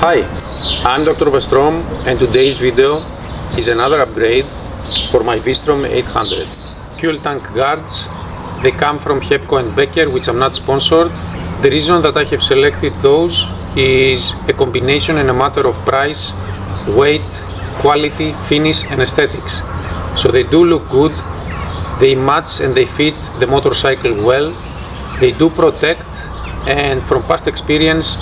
Hi, I'm Dr. Vstrom, and today's video is another upgrade for my Vstrom 800. Fuel tank guards, they come from Hepco and Becker, which I'm not sponsored. The reason that I have selected those is a combination and a matter of price, weight, quality, finish and aesthetics. So they do look good, they match and they fit the motorcycle well, they do protect, and from past experience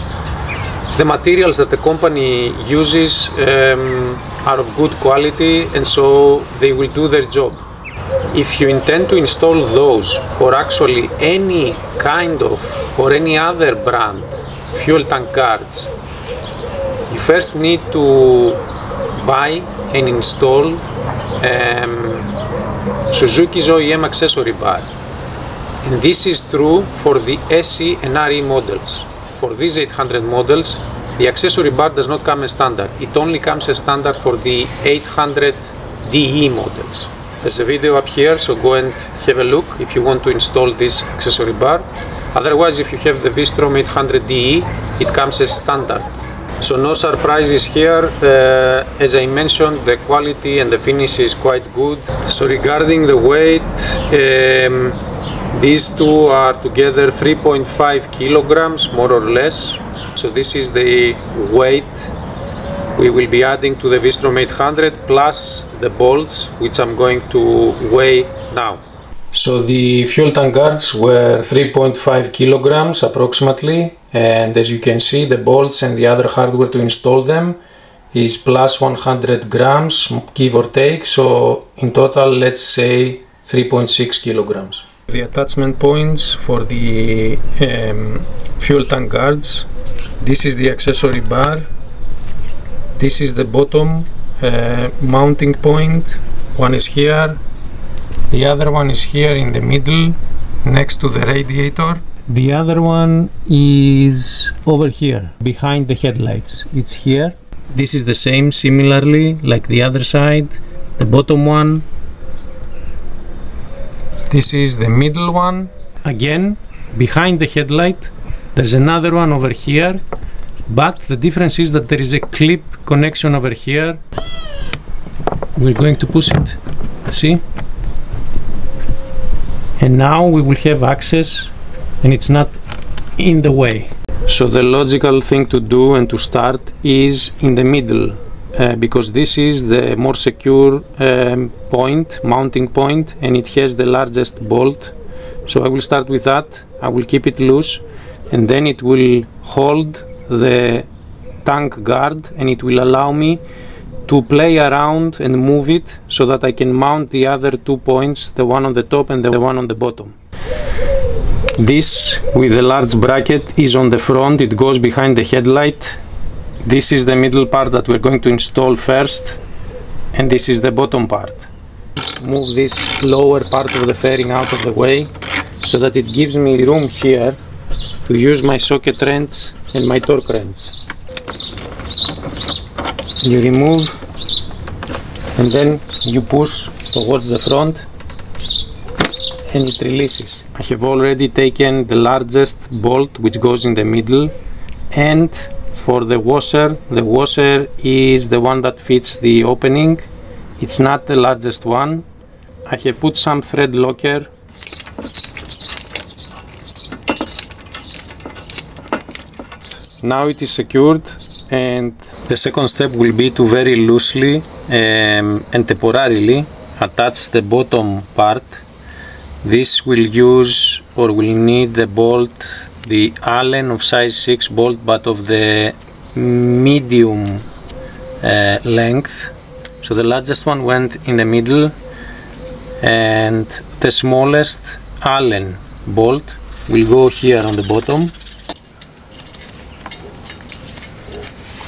the materials that the company uses are of good quality, and so they will do their job. If you intend to install those, or actually any kind of or any other brand fuel tank guards, you first need to buy and install Suzuki's OEM accessory bar, and this is true for the SE and RE models. For these 800 models, the accessory bar does not come as standard. It only comes as standard for the 800 DE models. There's a video up here, so go and have a look if you want to install this accessory bar. Otherwise, if you have the Vstrom 800 DE, it comes as standard. So no surprises here. As I mentioned, the quality and the finish is quite good. So regarding the weight, these two are together 3.5 kilograms, more or less. So this is the weight we will be adding to the Vstrom 800 plus the bolts, which I'm going to weigh now. So the fuel tank guards were 3.5 kilograms approximately, and as you can see, the bolts and the other hardware to install them is plus 100 grams, give or take. So in total, let's say 3.6 kilograms. The attachment points for the fuel tank guards. This is the accessory bar. This is the bottom mounting point. One is here. The other one is here in the middle next to the radiator. The other one is over here behind the headlights. It's here. This is the same, similarly like the other side. The bottom one. This is the middle one, again behind the headlight. There's another one over here, but the difference is that there is a clip connection over here. We're going to push it, see? And now we will have access and it's not in the way. So the logical thing to do and to start is in the middle. Because this is the more secure mounting point, and it has the largest bolt. So I will start with that. I will keep it loose, and then it will hold the tank guard, and it will allow me to play around and move it so that I can mount the other 2 points, the one on the top and the one on the bottom. This with the large bracket is on the front, it goes behind the headlight. This is the middle part that we're going to install first, and this is the bottom part. Move this lower part of the fairing out of the way so that it gives me room here to use my socket wrench and my torque wrench. You remove and then you push towards the front and it releases. I have already taken the largest bolt which goes in the middle, and for the washer is the one that fits the opening. It's not the largest one. I have put some thread locker. Now it is secured, and the second step will be to very loosely and temporarily attach the bottom part. This will use or will need the bolt, the Allen of size 6 bolt, but of the medium length. So the largest one went in the middle, and the smallest Allen bolt will go here on the bottom.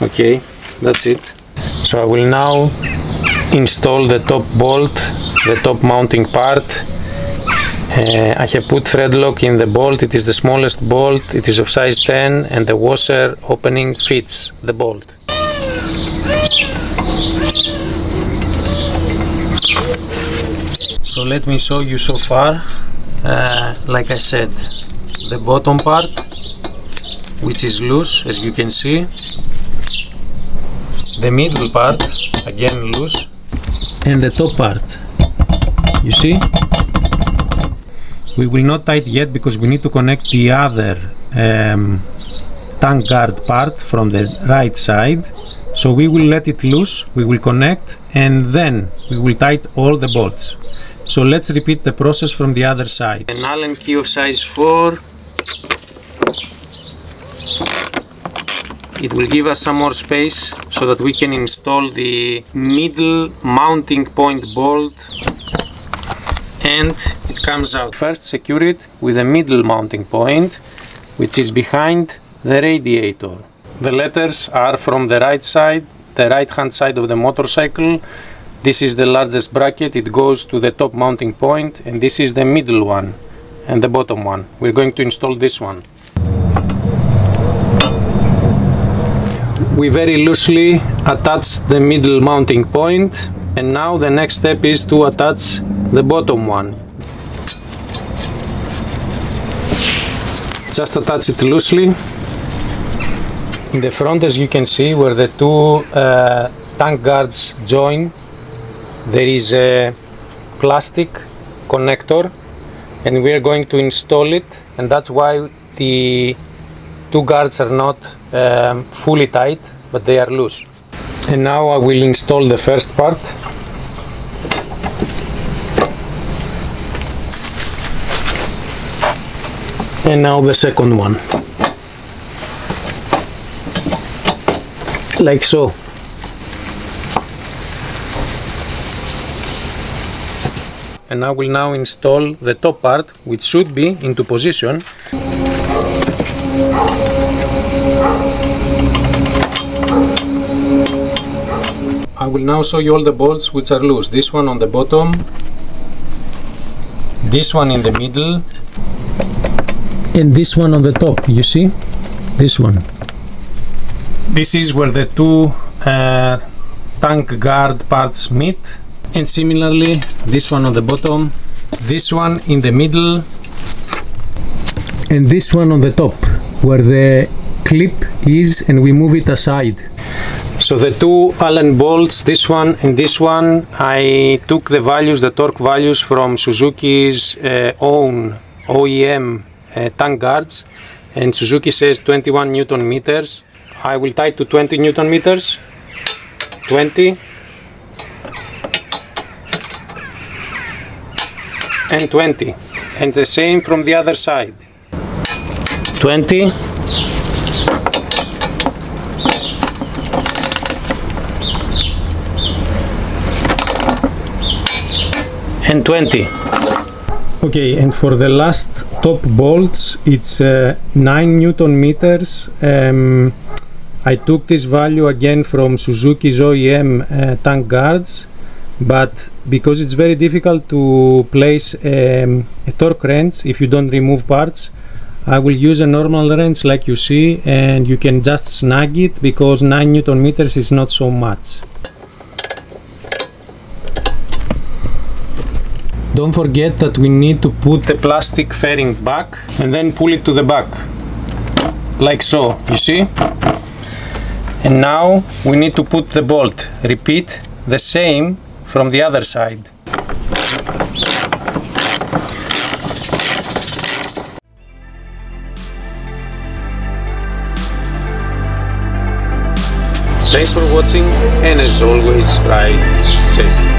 Okay, that's it. So I will now install the top bolt, the top mounting part. I have put thread lock in the bolt. It is the smallest bolt, it is of size 10, and the washer opening fits the bolt. So let me show you so far. Like I said, the bottom part, which is loose, as you can see, the middle part, again loose, and the top part. You see? We will not tie it yet because we need to connect the other tank guard part from the right side. So we will let it loose, we will connect, and then we will tighten all the bolts. So let's repeat the process from the other side. An Allen key of size 4. It will give us some more space so that we can install the middle mounting point bolt, and it comes out. First secure it with a middle mounting point, which is behind the radiator. The letters are from the right side, the right hand side of the motorcycle. This is the largest bracket, it goes to the top mounting point, and this is the middle one and the bottom one. We're going to install this one. We very loosely attach the middle mounting point, and now the next step is to attach the bottom one. Just attach it loosely. In the front, as you can see, where the two tank guards join, there is a plastic connector, and we are going to install it, and that's why the two guards are not fully tight, but they are loose. And now I will install the first part. And now the second one. Like so. And I will now install the top part, which should be into position. I will now show you all the bolts which are loose. This one on the bottom, this one in the middle, and this one on the top. You see? This one. This is where the two tank guard parts meet, and similarly this one on the bottom, this one in the middle, and this one on the top where the clip is, and we move it aside. So the two Allen bolts, this one and this one, I took the values, the torque values from Suzuki's own OEM tank guards, and Suzuki says 21 Newton meters. I will tie it to 20 Newton meters, 20, and 20, and the same from the other side, 20, and 20. Okay, and for the last top bolts, it's 9 Newton meters. I took this value again from Suzuki's OEM tank guards, but because it's very difficult to place a torque wrench if you don't remove parts, I will use a normal wrench like you see, and you can just snag it because 9 Newton meters is not so much. Don't forget that we need to put the plastic fairing back and then pull it to the back, like so, you see? And now we need to put the bolt. Repeat the same from the other side. Thanks for watching, and as always, ride safe.